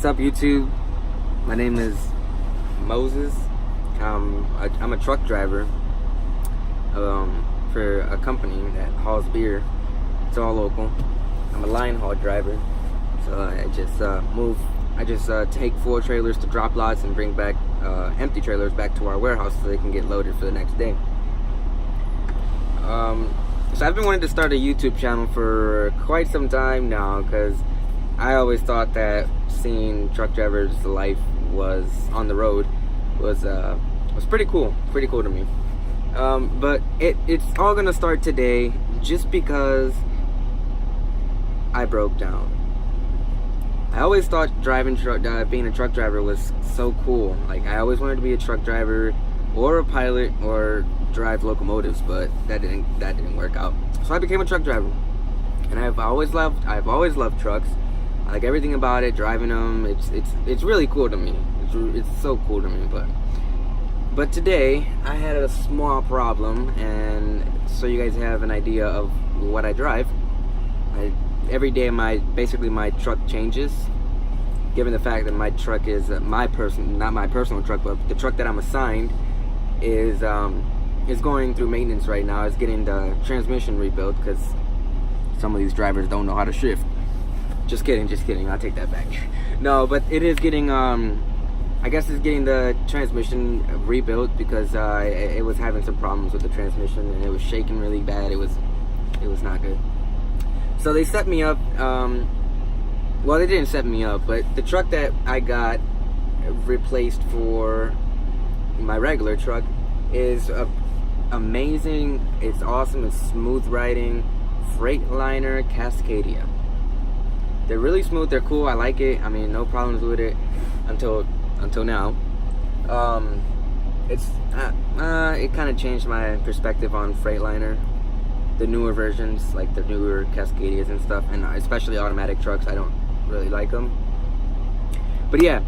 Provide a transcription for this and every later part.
What's up, YouTube? My name is Moses. I'm a truck driver for a company that hauls beer. It's all local. I'm a line haul driver, so I just take full trailers to drop lots and bring back empty trailers back to our warehouse so they can get loaded for the next day. So I've been wanting to start a YouTube channel for quite some time now, because I always thought that seeing truck drivers' life was on the road was pretty cool to me. But it's all gonna start today just because I broke down. I always thought being a truck driver was so cool. Like, I always wanted to be a truck driver or a pilot or drive locomotives, but that didn't work out. So I became a truck driver, and I've always loved trucks. I like everything about it, driving them. It's really cool to me. It's so cool to me. But today I had a small problem, and so you guys have an idea of what I drive. Every day my truck changes, given the fact that my truck is not my personal truck, but the truck that I'm assigned is going through maintenance right now. It's getting the transmission rebuilt because some of these drivers don't know how to shift. Just kidding, I'll take that back. No, but it is getting I guess it's getting the transmission rebuilt because it was having some problems with the transmission, and it was shaking really bad. It was not good. So they set me up, well, they didn't set me up, but the truck that I got replaced for my regular truck is amazing. It's awesome. It's smooth riding Freightliner Cascadia. They're really smooth. They're cool. I like it. I mean, no problems with it until now. It kind of changed my perspective on Freightliner. The newer versions, like the newer Cascadias and stuff, and especially automatic trucks, I don't really like them. But yeah,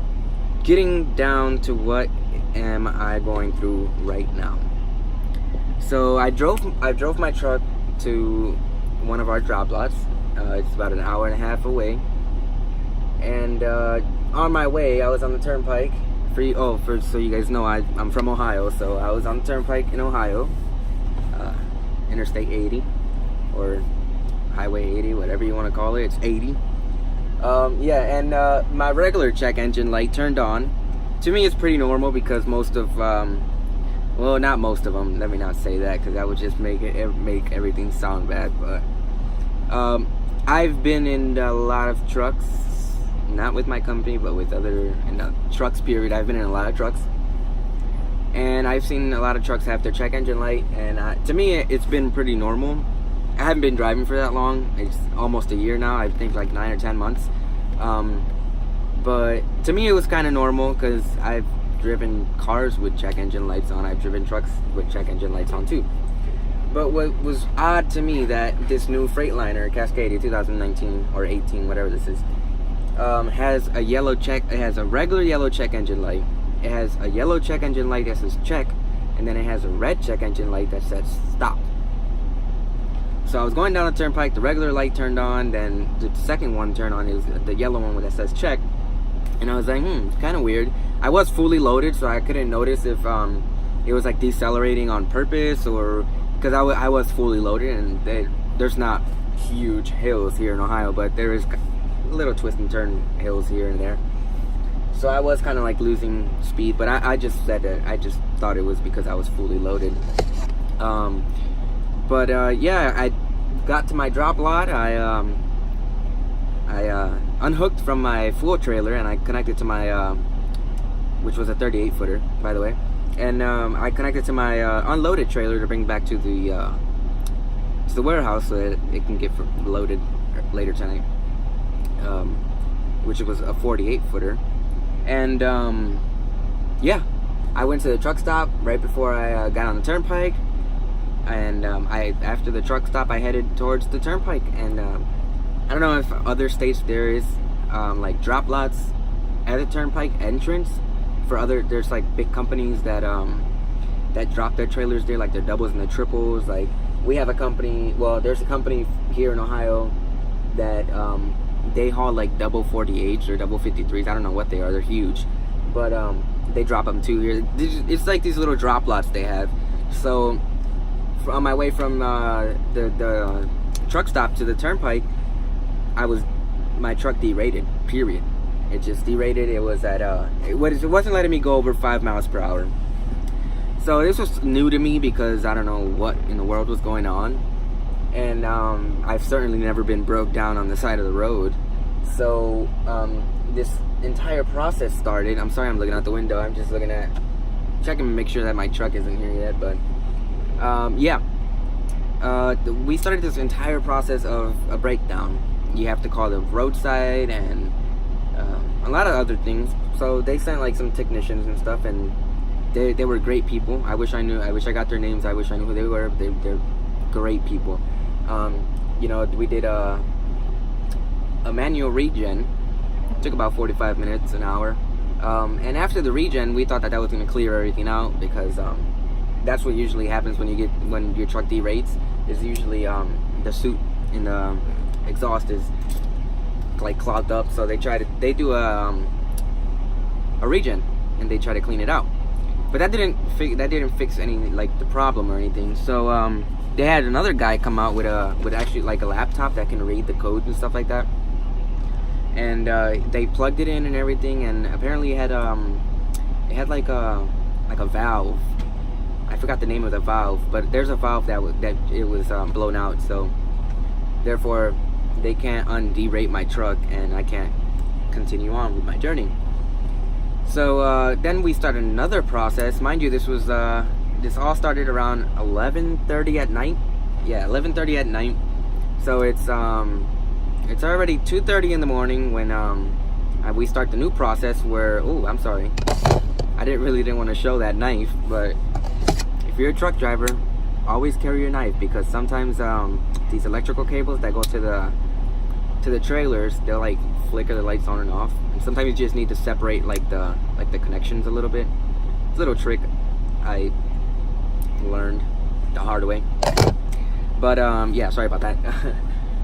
getting down to what am I going through right now. So I drove my truck to one of our drop lots. It's about an hour and a half away, and on my way I was on the turnpike. So you guys know, I'm from Ohio, so I was on the turnpike in Ohio, Interstate 80 or Highway 80, whatever you want to call it. It's 80. And my regular check engine light turned on. To me, it's pretty normal because most of well, not most of them, let me not say that, because that would just make everything sound bad. But I've been in a lot of trucks, not with my company, but with trucks period. I've been in a lot of trucks, and I've seen a lot of trucks have their check engine light, and to me it's been pretty normal. I haven't been driving for that long. It's almost a year now. I think like 9 or 10 months. But to me it was kind of normal because I've driven cars with check engine lights on. I've driven trucks with check engine lights on too. But what was odd to me, that this new Freightliner Cascadia 2019 or 18, whatever this is, has a yellow check. It has a regular yellow check engine light. It has a yellow check engine light that says check, and then it has a red check engine light that says stop. So I was going down the turnpike, the regular light turned on, then the second one turned on. It was the yellow one that says check, and I was like, kind of weird. I was fully loaded, so I couldn't notice if it was like decelerating on purpose, or because I was fully loaded, and there's not huge hills here in Ohio, but there is little twist and turn hills here and there. So I was kind of like losing speed, but I just said that I just thought it was because I was fully loaded. Yeah, I got to my drop lot. I unhooked from my full trailer, and I connected to my which was a 38 footer, by the way, and I connected to my unloaded trailer to bring back to the warehouse so that it can get loaded later tonight, which was a 48 footer. And yeah, I went to the truck stop right before I got on the turnpike, and after the truck stop I headed towards the turnpike. And I don't know if other states there is like drop lots at the turnpike entrance for there's like big companies that drop their trailers there, like their doubles and the triples. Like, we have a company, well, there's a company here in Ohio that they haul like double 48s or double 53s. I don't know what they are. They're huge, but they drop them too here. It's like these little drop lots they have. So on my way from the truck stop to the turnpike, my truck derated. Period. It just derated. It was at it wasn't letting me go over 5 miles per hour. So this was new to me because I don't know what in the world was going on, and I've certainly never been broke down on the side of the road. So this entire process started. I'm sorry, I'm looking out the window. I'm just checking to make sure that my truck isn't here yet. But yeah, we started this entire process of a breakdown. You have to call the roadside and a lot of other things. So they sent like some technicians and stuff, and they were great people. I wish I got their names. I wish I knew who they were. They're great people. You know, we did a manual regen. It took about 45 minutes, an hour. And after the regen, we thought that was going to clear everything out, because that's what usually happens when your truck derates. Is usually the suit in the exhaust is like clogged up, so they do a regen and they try to clean it out. But that didn't fix any like the problem or anything. So they had another guy come out with actually like a laptop that can read the codes and stuff like that. And they plugged it in and everything, and apparently it had like a valve. I forgot the name of the valve, but there's a valve that it was blown out, so therefore they can't derate my truck, and I can't continue on with my journey. So then we started another process. Mind you, this all started around 11:30 at night. Yeah, 11:30 at night. So it's already 2:30 in the morning when we start the new process where, oh, I'm sorry, I didn't want to show that knife, but if you're a truck driver, always carry your knife, because sometimes these electrical cables that go to the trailers, they'll like flicker the lights on and off, and sometimes you just need to separate like the connections a little bit. It's a little trick I learned the hard way, but yeah, sorry about that.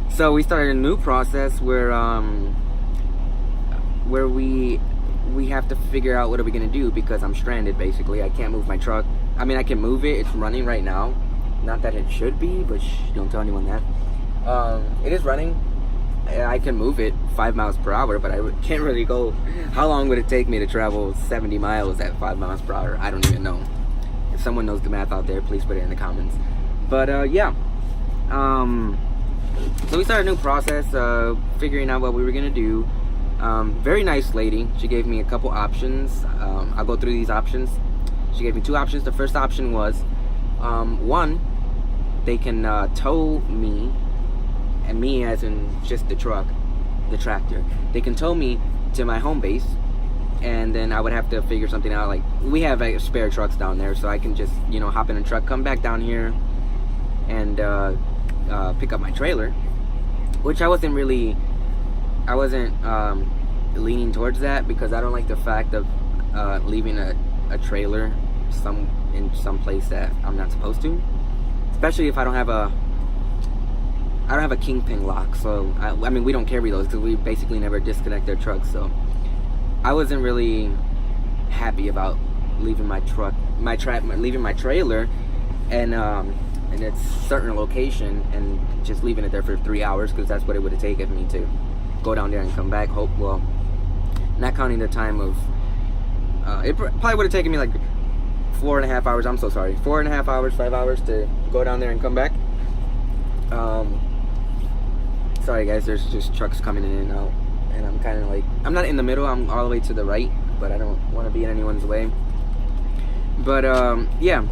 So we started a new process where we have to figure out what are we gonna do, because I'm stranded basically. I can't move my truck. I mean, I can move it. It's running right now. Not that it should be, but don't tell anyone that. It is running. I can move it 5 miles per hour, but I can't really go. How long would it take me to travel 70 miles at 5 miles per hour? I don't even know. If someone knows the math out there, please put it in the comments. But yeah. So we started a new process, figuring out what we were gonna do. Very nice lady. She gave me a couple options. I'll go through these options. She gave me 2 options. The first option was, one, they can tow me, and me as in just the truck, the tractor. They can tow me to my home base, and then I would have to figure something out. Like, we have spare trucks down there, so I can just, you know, hop in a truck, come back down here, and pick up my trailer, which I wasn't leaning towards that, because I don't like the fact of leaving a trailer in some place that I'm not supposed to, especially if I don't have a kingpin lock. So I mean, we don't carry those because we basically never disconnect their trucks. So I wasn't really happy about leaving my leaving my trailer and its certain location and just leaving it there for 3 hours, because that's what it would have taken me to go down there and come back. Well, not counting the time of it probably would have taken me like 4.5 hours. I'm so sorry, 4.5 hours, 5 hours to go down there and come back. Sorry guys, there's just trucks coming in and out, and I'm kind of like, I'm not in the middle, I'm all the way to the right, but I don't want to be in anyone's way. But yeah,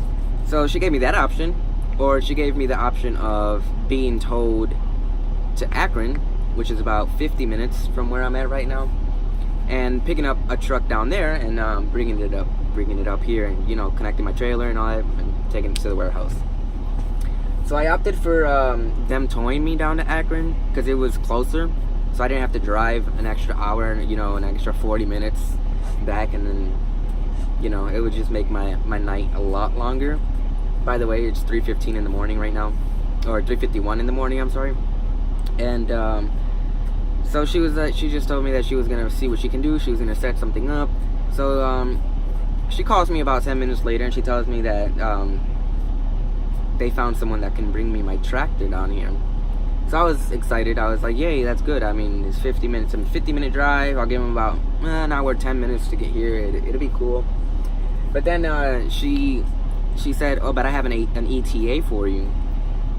so she gave me that option, or she gave me the option of being towed to Akron, which is about 50 minutes from where I'm at right now, and picking up a truck down there and bringing it up here, and, you know, connecting my trailer and all that, and taking it to the warehouse. So I opted for them towing me down to Akron because it was closer, so I didn't have to drive an extra hour, you know, an extra 40 minutes back, and then, you know, it would just make my night a lot longer. By the way, it's 3:15 in the morning right now, or 3:51 in the morning, I'm sorry. And So she just told me that she was gonna see what she can do. She was gonna set something up. So she calls me about 10 minutes later, and she tells me that they found someone that can bring me my tractor down here. So I was excited. I was like, yay, that's good. I mean, it's 50 minutes, a 50-minute drive. I'll give them about an hour, 10 minutes to get here. It'll be cool. But then she said, oh, but I have an ETA for you.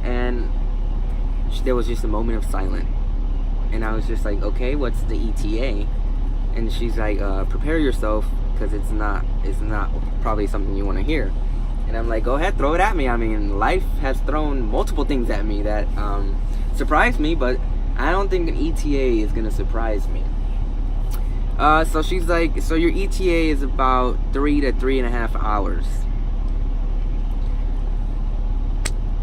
And there was just a moment of silence. And I was just like, okay, what's the ETA? And she's like, prepare yourself, because it's not probably something you want to hear. And I'm like, go ahead, throw it at me. I mean, life has thrown multiple things at me that surprised me, but I don't think an ETA is gonna surprise me. So she's like, so your ETA is about 3 to 3.5 hours.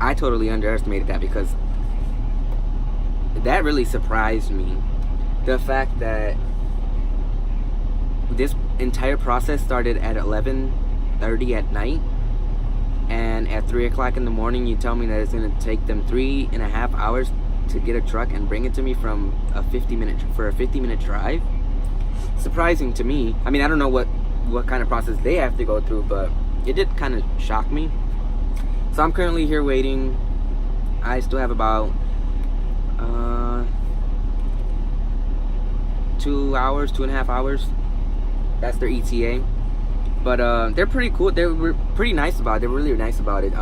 I totally underestimated that, because that really surprised me. The fact that this entire process started at 11:30 at night, and at 3 o'clock in the morning you tell me that it's going to take them 3.5 hours to get a truck and bring it to me from a 50-minute drive. Surprising to me. I mean, I don't know what kind of process they have to go through, but it did kind of shock me. So I'm currently here waiting. I still have about 2.5 hours. That's their ETA. But they're pretty cool. They were pretty nice about it. They were really nice about it.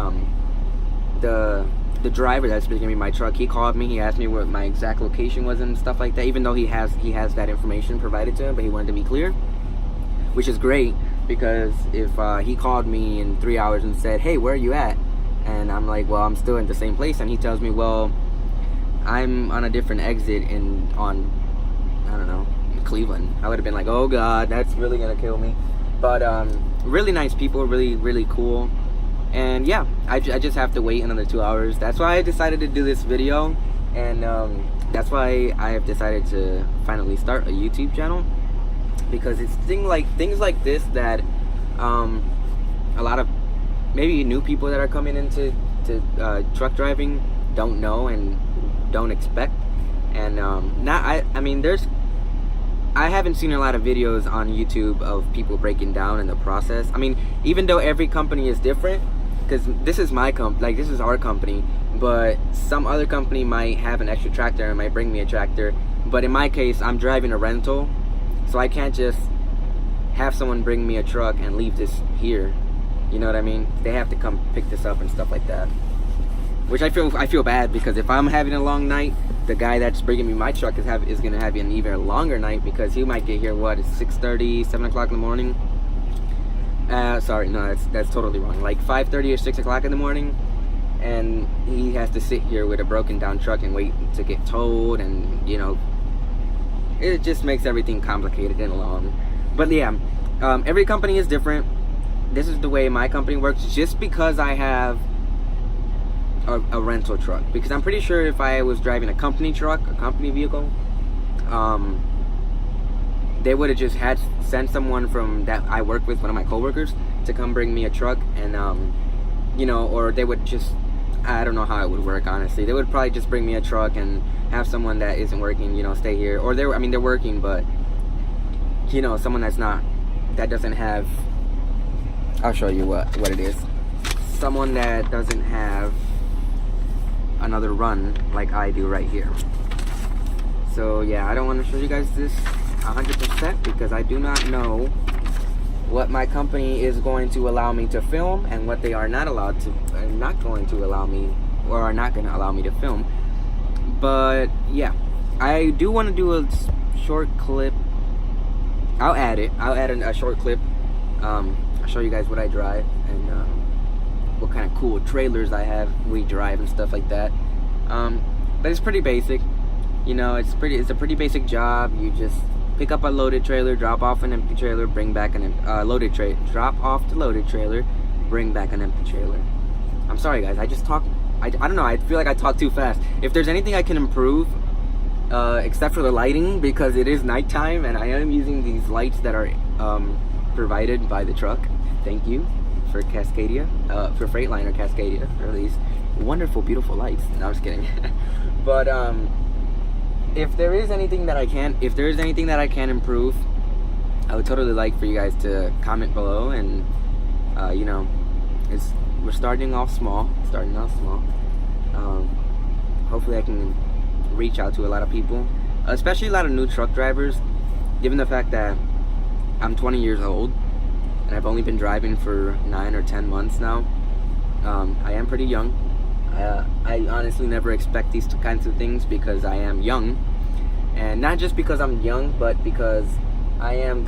The driver that's bringing me my truck, he called me. He asked me what my exact location was and stuff like that. Even though he has that information provided to him, but he wanted to be clear, which is great, because if he called me in 3 hours and said, "Hey, where are you at?" and I'm like, "Well, I'm still in the same place," and he tells me, "Well, I'm on a different exit on I don't know, Cleveland," I would have been like, "Oh God, that's really gonna kill me." But really nice people, really cool. And yeah, I just have to wait another 2 hours. That's why I decided to do this video, and that's why I have decided to finally start a YouTube channel, because it's things like this that a lot of maybe new people that are coming into truck driving don't know and don't expect. And I haven't seen a lot of videos on YouTube of people breaking down in the process. I mean, even though every company is different, because this is my this is our company, but some other company might have an extra tractor and might bring me a tractor. But in my case, I'm driving a rental, so I can't just have someone bring me a truck and leave this here. You know what I mean? They have to come pick this up and stuff like that. Which I feel bad, because if I'm having a long night, the guy that's bringing me my truck is gonna have an even longer night, because he might get here it's 6:30, 7 o'clock in the morning. Sorry, no, that's totally wrong. Like 5:30 or 6 o'clock in the morning, and he has to sit here with a broken down truck and wait to get towed, and you know, it just makes everything complicated and long. But yeah, every company is different. This is the way my company works, just because I have a rental truck. Because I'm pretty sure if I was driving a company truck, a company vehicle, they would have just sent someone from that I work with, one of my coworkers, to come bring me a truck, and you know, or they would just, I don't know how it would work, honestly. They would probably just bring me a truck and have someone that isn't working, you know, stay here. Or they're working, but you know, someone that doesn't have, I'll show you what it is. Someone that doesn't have another run like I do right here. So yeah, I don't want to show you guys this 100% because I do not know what my company is going to allow me to film and what they are not going to allow me, or are not going to allow me to film. But yeah, I do want to do a short clip. I'll add a short clip. I'll show you guys what I drive and what kind of cool trailers we drive and stuff like that. But it's pretty basic, you know. It's a pretty basic job. You just pick up a loaded trailer, drop off an empty trailer, bring back drop off the loaded trailer, bring back an empty trailer. I'm sorry guys, I just talk. I don't know, I feel like I talk too fast. If there's anything I can improve, except for the lighting, because it is nighttime and I am using these lights that are provided by the truck. Thank you for Cascadia, for Freightliner Cascadia, for these wonderful, beautiful lights. No, I'm just kidding. But if there is anything that I can improve, I would totally like for you guys to comment below. And you know, we're starting off small. Hopefully I can reach out to a lot of people, especially a lot of new truck drivers, given the fact that I'm 20 years old and I've only been driving for 9 or 10 months now. I am pretty young. I honestly never expect these kinds of things because I am young, and not just because I'm young, but because I'm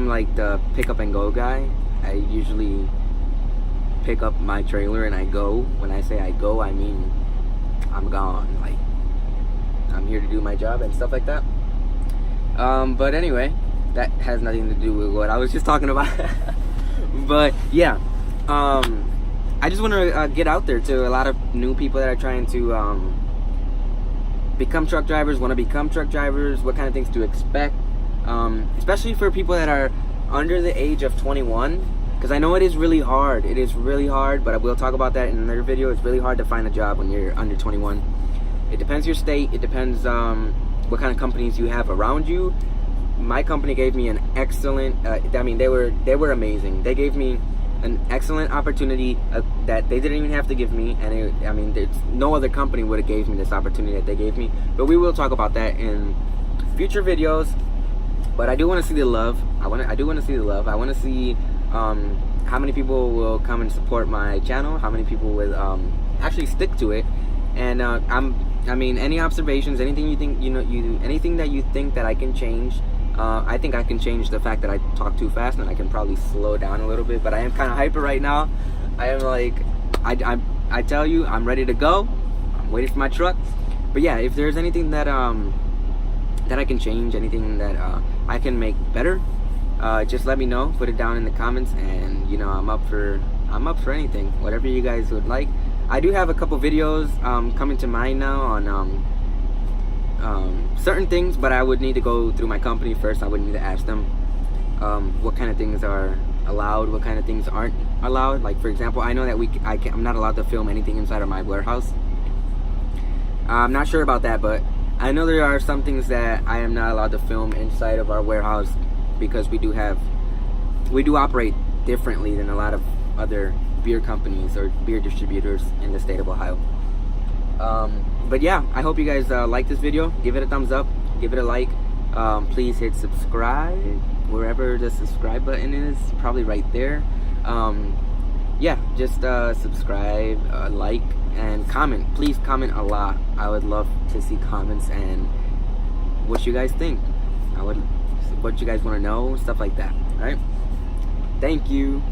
like the pick up and go guy. I usually pick up my trailer and I go. When I say I go, I mean I'm gone. Like, I'm here to do my job and stuff like that. But anyway, that has nothing to do with what I was just talking about. But yeah, I just want to get out there to a lot of new people that are trying to become truck drivers, want to become truck drivers, what kind of things to expect, especially for people that are under the age of 21, because I know it is really hard. It is really hard, but I will talk about that in another video. It's really hard to find a job when you're under 21. It depends your state. It depends what kind of companies you have around you. My company gave me an excellent, I mean, they were amazing. They gave me an excellent opportunity that they didn't even have to give me, and I mean, no other company would have gave me this opportunity that they gave me. But we will talk about that in future videos. But I do want to see the love. I do want to see the love. I want to see how many people will come and support my channel, how many people will actually stick to it. And I mean, any observations, anything you think, anything that you think that I can change. I think I can change the fact that I talk too fast, and I can probably slow down a little bit. But I am kind of hyper right now. I am like, I tell you, I'm ready to go. I'm waiting for my truck. But yeah, if there's anything that that I can change, anything that I can make better, just let me know. Put it down in the comments, and I'm up for anything, whatever you guys would like. I do have a couple videos coming to mind now on certain things, but I would need to go through my company first. I would need to ask them what kind of things are allowed, what kind of things aren't allowed. Like, for example, I know that I'm not allowed to film anything inside of my warehouse. I'm not sure about that, but I know there are some things that I am not allowed to film inside of our warehouse because we do operate differently than a lot of other beer companies or beer distributors in the state of Ohio. But yeah, I hope you guys like this video. Give it a thumbs up, give it a like. Please hit subscribe wherever the subscribe button is, probably right there. Yeah, just subscribe, like, and comment. Please comment a lot. I would love to see comments and what you guys think. What you guys want to know, stuff like that. All right, thank you.